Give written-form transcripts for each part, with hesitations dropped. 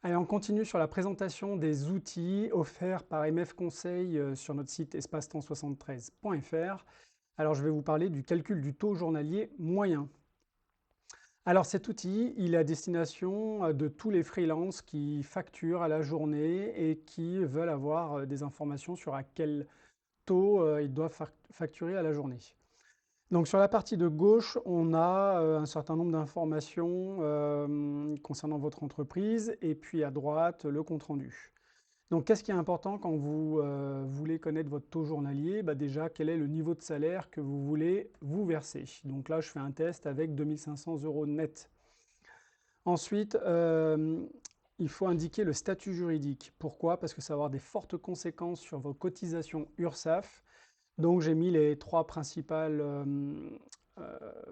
Allez, on continue sur la présentation des outils offerts par MF Conseil sur notre site espacetemps73.fr. Alors, je vais vous parler du calcul du taux journalier moyen. Alors, cet outil, il est à destination de tous les freelances qui facturent à la journée et qui veulent avoir des informations sur à quel taux ils doivent facturer à la journée. Donc sur la partie de gauche, on a un certain nombre d'informations concernant votre entreprise et puis à droite, le compte-rendu. Donc qu'est-ce qui est important quand vous voulez connaître votre taux journalier? Bah, déjà, quel est le niveau de salaire que vous voulez vous verser? Donc là, je fais un test avec 2500 euros net. Ensuite, il faut indiquer le statut juridique. Pourquoi? Parce que ça va avoir des fortes conséquences sur vos cotisations URSSAF. Donc j'ai mis les trois principales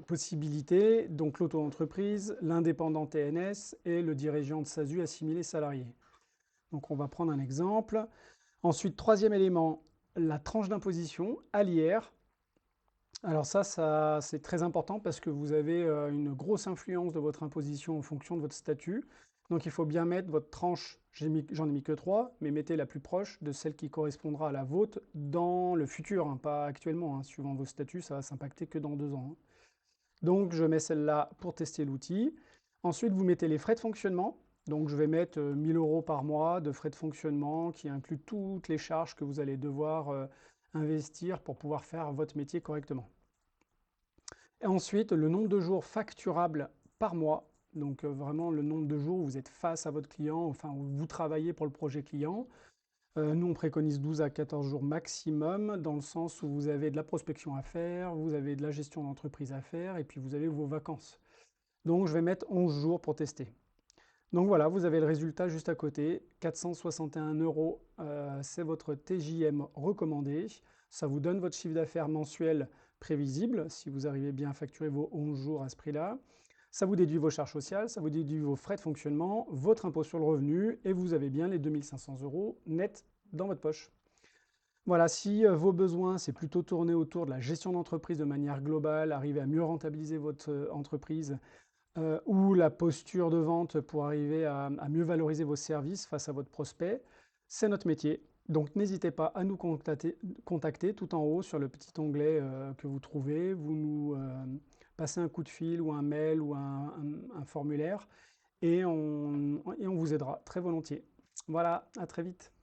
possibilités, donc l'auto-entreprise, l'indépendant TNS et le dirigeant de SASU assimilé salarié. Donc on va prendre un exemple. Ensuite, troisième élément, la tranche d'imposition à l'IR. Alors ça c'est très important parce que vous avez une grosse influence de votre imposition en fonction de votre statut. Donc il faut bien mettre votre tranche, j'en ai mis que trois, mais mettez la plus proche de celle qui correspondra à la vôtre dans le futur, hein, pas actuellement, hein, suivant vos statuts, ça va s'impacter que dans 2 ans, hein. Donc je mets celle-là pour tester l'outil. Ensuite, vous mettez les frais de fonctionnement. Donc je vais mettre 1000 euros par mois de frais de fonctionnement qui incluent toutes les charges que vous allez devoir investir pour pouvoir faire votre métier correctement. Et ensuite, le nombre de jours facturables par mois. Donc vraiment le nombre de jours où vous êtes face à votre client, enfin où vous travaillez pour le projet client. Nous, on préconise 12 à 14 jours maximum, dans le sens où vous avez de la prospection à faire, vous avez de la gestion d'entreprise à faire, et puis vous avez vos vacances. Donc je vais mettre 11 jours pour tester. Donc voilà, vous avez le résultat juste à côté, 461 euros, c'est votre TJM recommandé. Ça vous donne votre chiffre d'affaires mensuel prévisible, si vous arrivez bien à facturer vos 11 jours à ce prix-là. Ça vous déduit vos charges sociales, ça vous déduit vos frais de fonctionnement, votre impôt sur le revenu, et vous avez bien les 2500 euros net dans votre poche. Voilà, si vos besoins, c'est plutôt tourné autour de la gestion d'entreprise de manière globale, arriver à mieux rentabiliser votre entreprise, ou la posture de vente pour arriver à mieux valoriser vos services face à votre prospect, c'est notre métier. Donc n'hésitez pas à nous contacter tout en haut sur le petit onglet que vous trouvez. Vous nous passez un coup de fil ou un mail ou un formulaire et on vous aidera très volontiers. Voilà, à très vite.